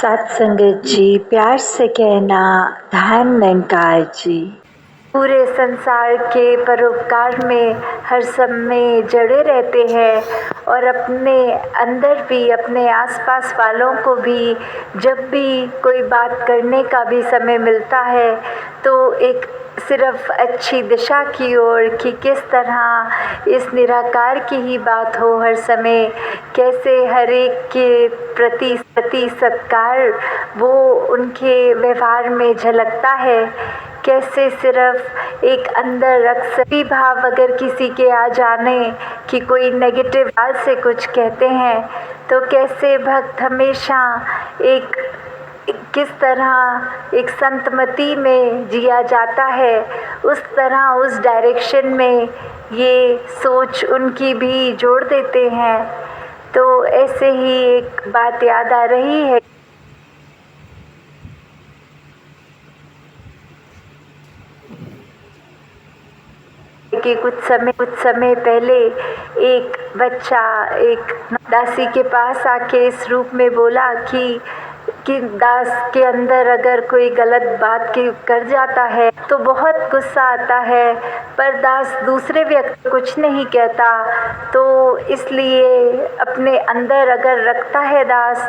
सत्संगत जी, प्यार से कहना धन निरंकार जी। पूरे संसार के परोपकार में हर समय जड़े रहते हैं और अपने अंदर भी अपने आसपास वालों को भी जब भी कोई बात करने का भी समय मिलता है तो एक सिर्फ अच्छी दिशा की ओर कि किस तरह इस निराकार की ही बात हो हर समय, कैसे हर एक के प्रति सत्कार वो उनके व्यवहार में झलकता है, कैसे सिर्फ एक अंदर अक्सर भी भाव अगर किसी के आ जाने कि कोई नेगेटिव हाल से कुछ कहते हैं तो कैसे भक्त हमेशा एक किस तरह एक संतमति में जिया जाता है, उस तरह उस डायरेक्शन में ये सोच उनकी भी जोड़ देते हैं। तो ऐसे ही एक बात याद आ रही है कि कुछ समय पहले एक बच्चा एक दासी के पास आके इस रूप में बोला कि दास के अंदर अगर कोई गलत बात कर जाता है तो बहुत गुस्सा आता है, पर दास दूसरे व्यक्ति कुछ नहीं कहता, तो इसलिए अपने अंदर अगर रखता है दास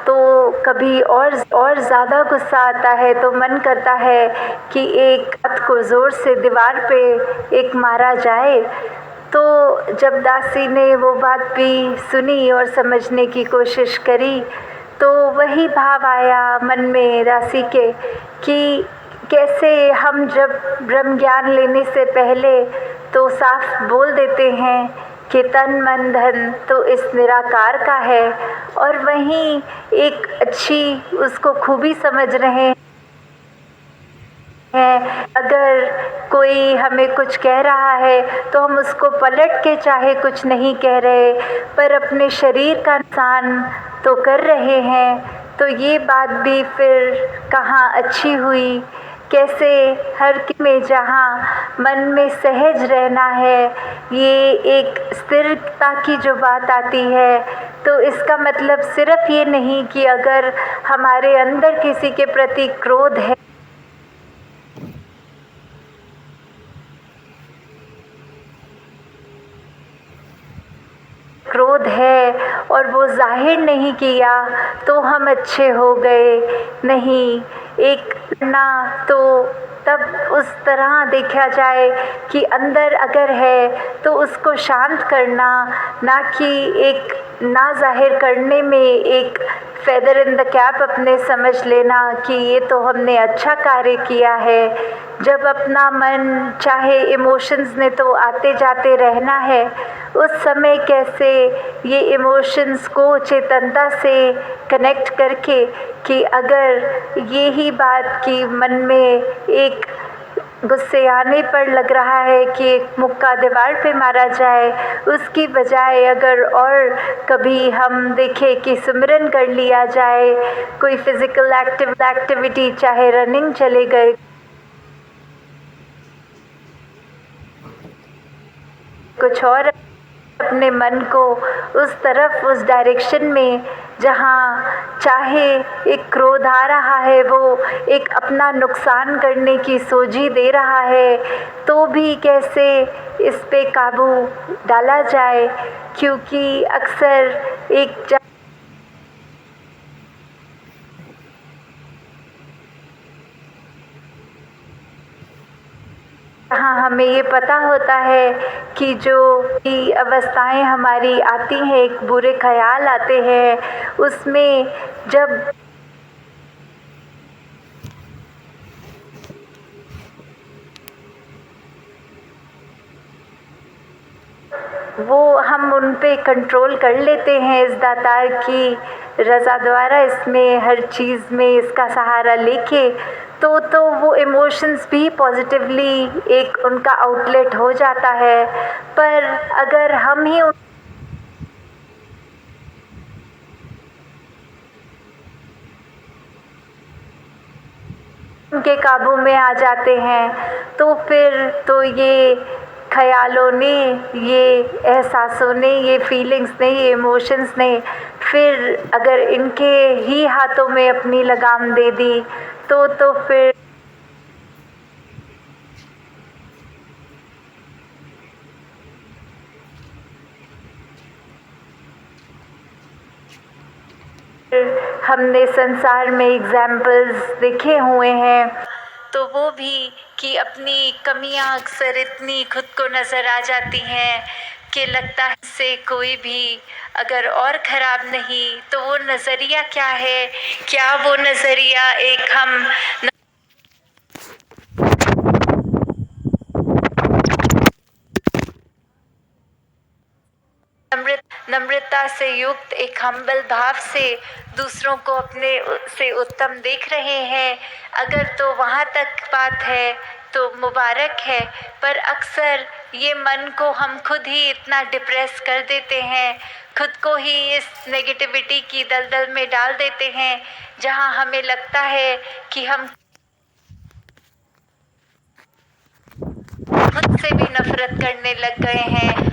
तो कभी और ज़्यादा गुस्सा आता है तो मन करता है कि एक हाथ को ज़ोर से दीवार पे एक मारा जाए। तो जब दासी ने वो बात भी सुनी और समझने की कोशिश करी तो वही भाव आया मन में दासी के कि कैसे हम जब ब्रह्म ज्ञान लेने से पहले तो साफ बोल देते हैं कि तन मन धन तो इस निराकार का है, और वहीं एक अच्छी उसको खूबी समझ रहे हैं अगर कोई हमें कुछ कह रहा है तो हम उसको पलट के चाहे कुछ नहीं कह रहे पर अपने शरीर का नुकसान तो कर रहे हैं, तो ये बात भी फिर कहाँ अच्छी हुई। कैसे हर में जहाँ मन में सहज रहना है, ये एक स्थिरता की जो बात आती है तो इसका मतलब सिर्फ ये नहीं कि अगर हमारे अंदर किसी के प्रति क्रोध है और वो जाहिर नहीं किया तो हम अच्छे हो गए, नहीं, एक ना तो तब उस तरह देखा जाए कि अंदर अगर है तो उसको शांत करना, ना कि एक ना जाहिर करने में एक फेदर इन द कैप अपने समझ लेना कि ये तो हमने अच्छा कार्य किया है। जब अपना मन चाहे इमोशंस ने तो आते जाते रहना है, उस समय कैसे ये इमोशंस को चेतनता से कनेक्ट करके कि अगर ये ही बात कि मन में एक गुस्से आने पर लग रहा है कि एक मुक्का दीवार पे मारा जाए, उसकी बजाय अगर और कभी हम देखें कि सिमरन कर लिया जाए, कोई फिजिकल एक्टिविटी चाहे रनिंग चले गए, कुछ और अपने मन को उस तरफ उस डायरेक्शन में जहाँ चाहे एक क्रोध आ रहा है वो एक अपना नुकसान करने की सोझी दे रहा है तो भी कैसे इस पे काबू डाला जाए, क्योंकि अक्सर एक हाँ, हमें ये पता होता है कि जो अवस्थाएं हमारी आती हैं, एक बुरे ख्याल आते हैं, उसमें जब वो हम उन पे कंट्रोल कर लेते हैं इस दातार की रज़ा द्वारा, इसमें हर चीज़ में इसका सहारा लेके तो वो इमोशंस भी पॉजिटिवली एक उनका आउटलेट हो जाता है। पर अगर हम ही उनके काबू में आ जाते हैं तो फिर तो ये ख्यालों ने, ये एहसासों ने, ये फीलिंग्स ने, ये इमोशंस ने फिर अगर इनके ही हाथों में अपनी लगाम दे दी तो फिर हमने संसार में एग्जाम्पल्स देखे हुए हैं, तो वो भी कि अपनी कमियां अक्सर इतनी खुद को नज़र आ जाती हैं कि लगता है से कोई भी अगर और ख़राब नहीं तो वो नज़रिया क्या है, क्या वो नज़रिया एक हम नम्रता से युक्त एक हम्बल भाव से दूसरों को अपने से उत्तम देख रहे हैं, अगर तो वहाँ तक बात है तो मुबारक है। पर अक्सर ये मन को हम खुद ही इतना डिप्रेस कर देते हैं, खुद को ही इस नेगेटिविटी की दलदल में डाल देते हैं जहाँ हमें लगता है कि हम खुद से भी नफरत करने लग गए हैं।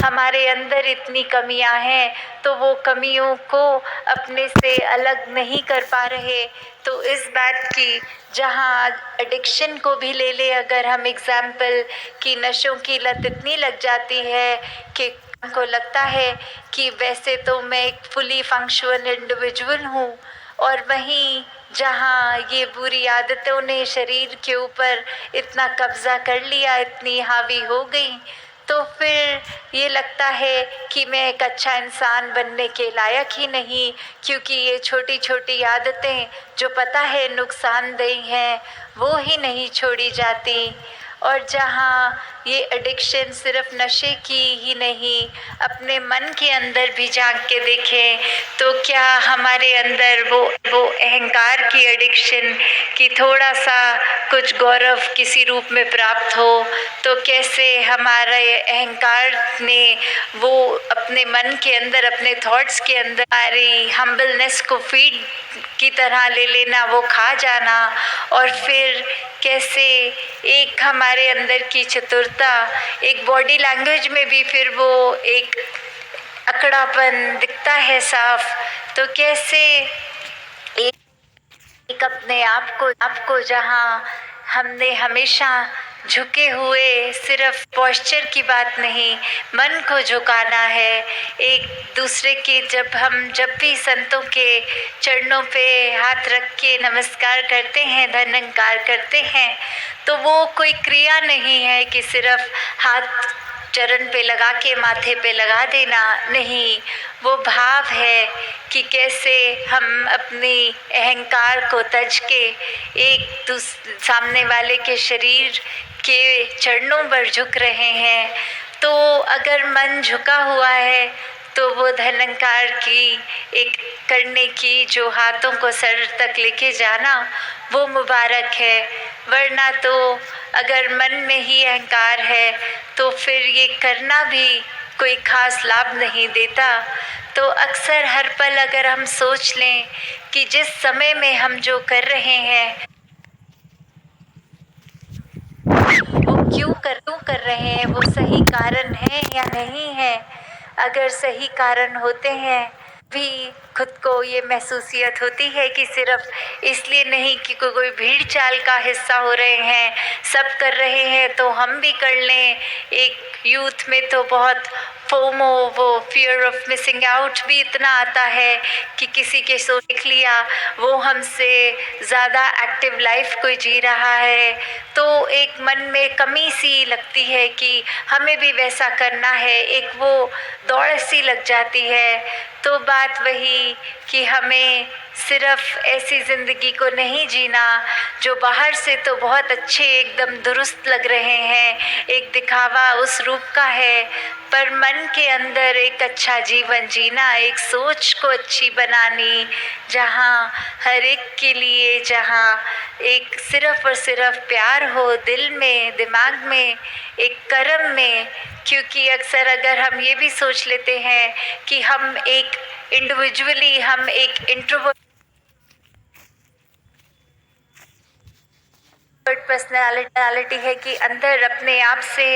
हमारे अंदर इतनी कमियां हैं तो वो कमियों को अपने से अलग नहीं कर पा रहे। तो इस बात की जहाँ एडिक्शन को भी ले ले अगर हम एग्जाम्पल कि नशों की लत इतनी लग जाती है कि को लगता है कि वैसे तो मैं एक फुली फंक्शनल इंडिविजुअल हूँ, और वहीं जहाँ ये बुरी आदतों ने शरीर के ऊपर इतना कब्जा कर लिया, इतनी हावी हो गई, तो फिर ये लगता है कि मैं एक अच्छा इंसान बनने के लायक ही नहीं, क्योंकि ये छोटी छोटी आदतें जो पता है नुकसानदेह हैं वो ही नहीं छोड़ी जाती। और जहाँ ये एडिक्शन सिर्फ नशे की ही नहीं, अपने मन के अंदर भी झांक के देखें तो क्या हमारे अंदर वो अहंकार की एडिक्शन कि थोड़ा सा कुछ गौरव किसी रूप में प्राप्त हो, तो कैसे हमारे अहंकार ने वो अपने मन के अंदर, अपने थॉट्स के अंदर हमारी हम्बलनेस को फीड की तरह ले लेना, वो खा जाना, और फिर कैसे एक हमारे अंदर की चतुरता, एक बॉडी लैंग्वेज में भी फिर वो एक अकड़ापन दिखता है साफ, तो कैसे एक अपने आप को जहाँ हमने हमेशा झुके हुए, सिर्फ पोस्चर की बात नहीं, मन को झुकाना है एक दूसरे के। जब भी संतों के चरणों पे हाथ रख के नमस्कार करते हैं, धन्यवाद करते हैं, तो वो कोई क्रिया नहीं है कि सिर्फ हाथ चरण पे लगा के माथे पे लगा देना, नहीं, वो भाव है कि कैसे हम अपनी अहंकार को तज के एक सामने वाले के शरीर के चरणों पर झुक रहे हैं। तो अगर मन झुका हुआ है तो वो धनंकार की एक करने की, जो हाथों को सर तक लेके जाना, वो मुबारक है। वरना तो अगर मन में ही अहंकार है तो फिर ये करना भी कोई खास लाभ नहीं देता। तो अक्सर हर पल अगर हम सोच लें कि जिस समय में हम जो कर रहे हैं वो क्यों कर रहे हैं, वो सही कारण है या नहीं है। अगर सही कारण होते हैं भी खुद को ये महसूसियत होती है कि सिर्फ इसलिए नहीं कि कोई भीड़ चाल का हिस्सा हो रहे हैं, सब कर रहे हैं तो हम भी कर लें। एक यूथ में तो बहुत फोमो, वो फियर ऑफ मिसिंग आउट भी इतना आता है कि किसी के सो देख लिया वो हमसे ज़्यादा एक्टिव लाइफ कोई जी रहा है, तो एक मन में कमी सी लगती है कि हमें भी वैसा करना है, एक वो दौड़ सी लग जाती है। तो बात वही कि हमें सिर्फ ऐसी ज़िंदगी को नहीं जीना जो बाहर से तो बहुत अच्छे एकदम दुरुस्त लग रहे हैं, एक दिखावा उस रूप का है, पर मन के अंदर एक अच्छा जीवन जीना, एक सोच को अच्छी बनानी, जहाँ हर एक के लिए, जहाँ एक सिर्फ और सिर्फ प्यार हो दिल में, दिमाग में, एक कर्म में। क्योंकि अक्सर अगर हम ये भी सोच लेते हैं कि हम एक इंडिविजुअली, हम एक इंट्रोवर्ट पर्सनालिटी है कि अंदर अपने आप से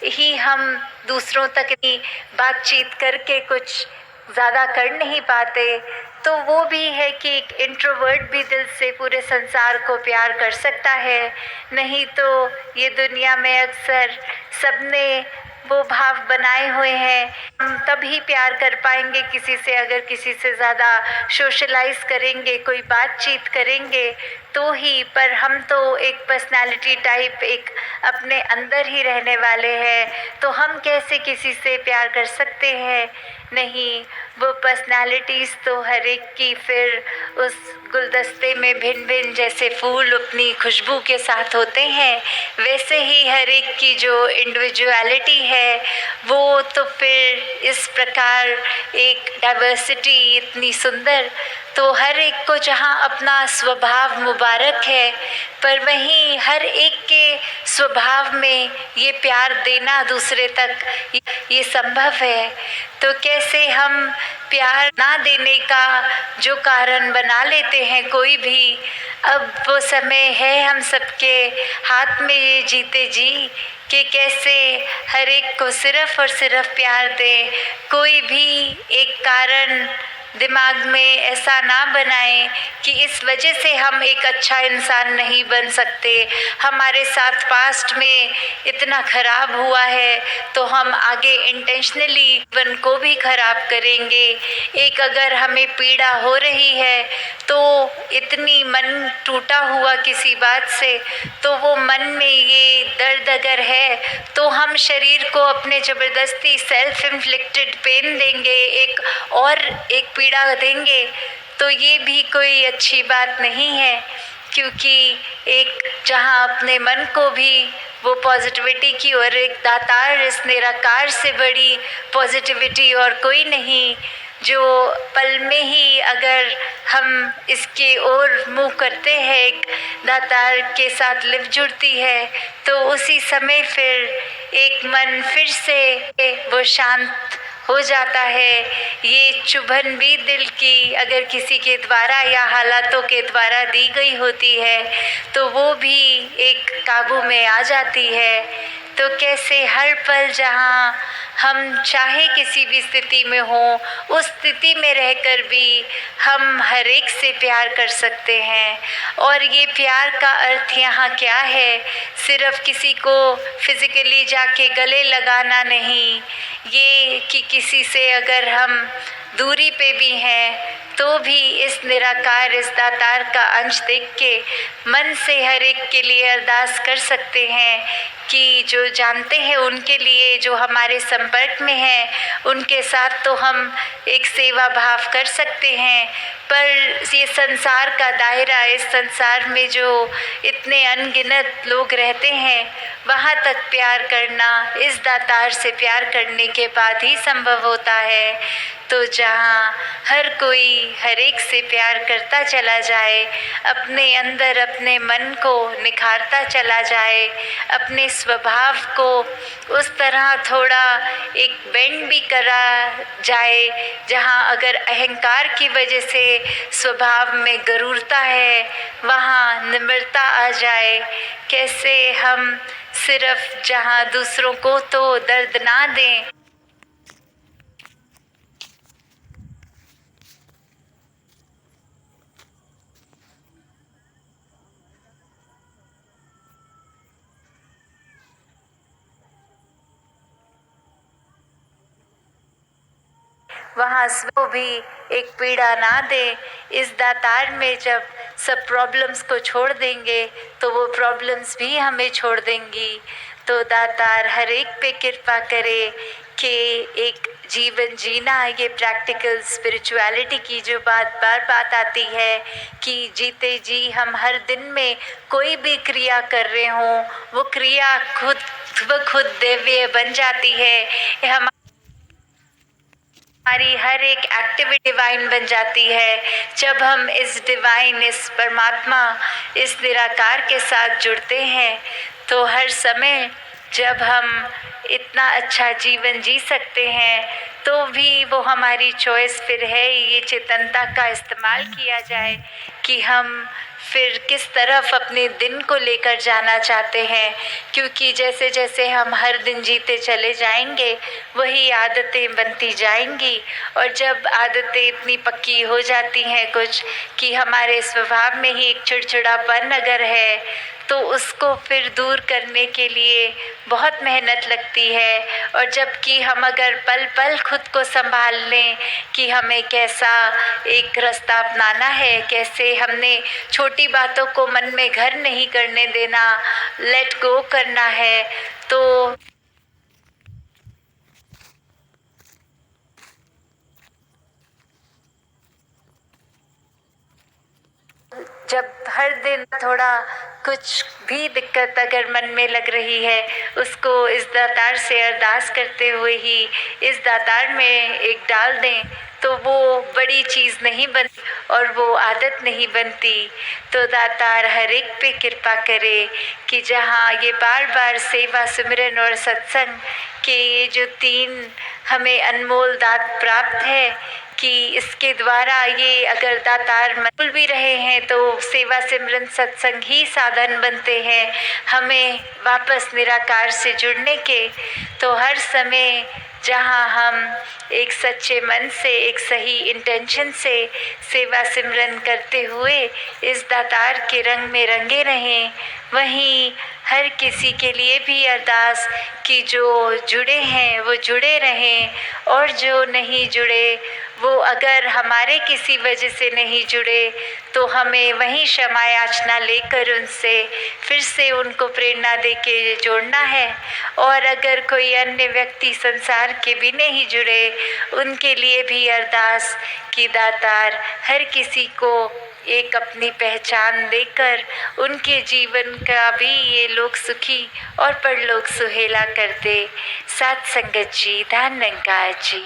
ही हम दूसरों तक इतनी बातचीत करके कुछ ज़्यादा कर नहीं पाते। तो वो भी है कि एक इंट्रोवर्ट भी दिल से पूरे संसार को प्यार कर सकता है। नहीं तो ये दुनिया में अक्सर सबने वो भाव बनाए हुए हैं, हम तभी प्यार कर पाएंगे किसी से अगर किसी से ज़्यादा सोशलाइज करेंगे, कोई बातचीत करेंगे तो ही। पर हम तो एक पर्सनालिटी टाइप एक अपने अंदर ही रहने वाले हैं, तो हम कैसे किसी से प्यार कर सकते हैं? नहीं, वो पर्सनालिटीज़ तो हर एक की फिर उस गुलदस्ते में भिन्न भिन्न जैसे फूल अपनी खुशबू के साथ होते हैं, वैसे ही हर एक की जो इंडिविजुअलिटी है वो तो फिर इस प्रकार एक डाइवर्सिटी इतनी सुंदर। तो हर एक को जहाँ अपना स्वभाव मुबारक है, पर वहीं हर एक के स्वभाव में ये प्यार देना दूसरे तक ये संभव है। तो कैसे हम प्यार ना देने का जो कारण बना लेते हैं कोई भी, अब वो समय है हम सबके हाथ में ये जीते जी कि कैसे हर एक को सिर्फ और सिर्फ प्यार दें। कोई भी एक कारण दिमाग में ऐसा ना बनाएं कि इस वजह से हम एक अच्छा इंसान नहीं बन सकते, हमारे साथ पास्ट में इतना खराब हुआ है तो हम आगे इंटेंशनली जीवन को भी खराब करेंगे। एक अगर हमें पीड़ा हो रही है तो इतनी मन टूटा हुआ किसी बात से, तो वो मन में ये दर्द अगर है तो हम शरीर को अपने ज़बरदस्ती सेल्फ इन्फ्लिक्टेड पेन देंगे, एक पीड़ा देंगे, तो ये भी कोई अच्छी बात नहीं है। क्योंकि एक जहाँ अपने मन को भी वो पॉजिटिविटी की और एक दातार इस निराकार से बड़ी पॉजिटिविटी और कोई नहीं, जो पल में ही अगर हम इसके ओर मुँह करते हैं एक दातार के साथ लिप जुड़ती है, तो उसी समय फिर एक मन फिर से वो शांत हो जाता है। ये चुभन भी दिल की अगर किसी के द्वारा या हालातों के द्वारा दी गई होती है तो वो भी एक काबू में आ जाती है। तो कैसे हर पल जहाँ हम चाहे किसी भी स्थिति में हों, उस स्थिति में रहकर भी हम हर एक से प्यार कर सकते हैं। और ये प्यार का अर्थ यहाँ क्या है? सिर्फ किसी को फिज़िकली जाके गले लगाना नहीं, ये कि किसी से अगर हम दूरी पे भी हैं तो भी इस निराकार इस दातार का अंश देख के मन से हर एक के लिए अरदास कर सकते हैं कि जो जानते हैं उनके लिए, जो हमारे संपर्क में हैं उनके साथ तो हम एक सेवा भाव कर सकते हैं। पर ये संसार का दायरा, इस संसार में जो इतने अनगिनत लोग रहते हैं, वहाँ तक प्यार करना इस दातार से प्यार करने के बाद ही संभव होता है। तो जहाँ हर कोई हर एक से प्यार करता चला जाए, अपने अंदर अपने मन को निखारता चला जाए, अपने स्वभाव को उस तरह थोड़ा एक बेंड भी करा जाए, जहाँ अगर अहंकार की वजह से स्वभाव में गरूरता है वहाँ निम्रता आ जाए। कैसे हम सिर्फ जहाँ दूसरों को तो दर्द ना दें, वहाँ स्वो भी एक पीड़ा ना दे। इस दातार में जब सब प्रॉब्लम्स को छोड़ देंगे तो वो प्रॉब्लम्स भी हमें छोड़ देंगी। तो दातार हर एक पे कृपा करे कि एक जीवन जीना, ये प्रैक्टिकल स्पिरिचुअलिटी की जो बात आती है कि जीते जी हम हर दिन में कोई भी क्रिया कर रहे हों, वो क्रिया खुद दिव्य बन जाती है। हमारी हर एक एक्टिविटी डिवाइन बन जाती है जब हम इस डिवाइन, इस परमात्मा, इस निराकार के साथ जुड़ते हैं। तो हर समय जब हम इतना अच्छा जीवन जी सकते हैं, तो भी वो हमारी चॉइस फिर है। ये चेतनता का इस्तेमाल किया जाए कि हम फिर किस तरफ अपने दिन को लेकर जाना चाहते हैं, क्योंकि जैसे जैसे हम हर दिन जीते चले जाएंगे वही आदतें बनती जाएंगी। और जब आदतें इतनी पक्की हो जाती हैं कुछ कि हमारे स्वभाव में ही एक चिड़चिड़ापन अगर है, तो उसको फिर दूर करने के लिए बहुत मेहनत लगती है। और जबकि हम अगर पल पल खुद को संभाल लें कि हमें कैसा एक रास्ता अपनाना है, कैसे हमने छोटी बातों को मन में घर नहीं करने देना, लेट गो करना है, तो जब हर दिन थोड़ा कुछ भी दिक्कत अगर मन में लग रही है, उसको इस दातार से अरदास करते हुए ही इस दातार में एक डाल दें, तो वो बड़ी चीज़ नहीं बनती और वो आदत नहीं बनती। तो दातार हर एक पे कृपा करे कि जहाँ ये बार बार सेवा, सिमरन और सत्संग के ये जो 3 हमें अनमोल दात प्राप्त है, कि इसके द्वारा ये अगर दातार भूल भी रहे हैं तो सेवा, सिमरन, सत्संग ही साधन बनते हैं हमें वापस निराकार से जुड़ने के। तो हर समय जहाँ हम एक सच्चे मन से, एक सही इंटेंशन से सेवा सिमरन करते हुए इस दातार के रंग में रंगे रहें, वहीं हर किसी के लिए भी अरदास कि जो जुड़े हैं वो जुड़े रहें, और जो नहीं जुड़े वो अगर हमारे किसी वजह से नहीं जुड़े तो हमें वहीं क्षमा याचना लेकर उनसे फिर से उनको प्रेरणा देके जोड़ना है। और अगर कोई अन्य व्यक्ति संसार के भी नहीं जुड़े, उनके लिए भी अरदास कि दातार हर किसी को एक अपनी पहचान देकर उनके जीवन का भी ये लोक सुखी और परलोक सुहेला कर दे। साथ संगत जी, धन निरंकार जी।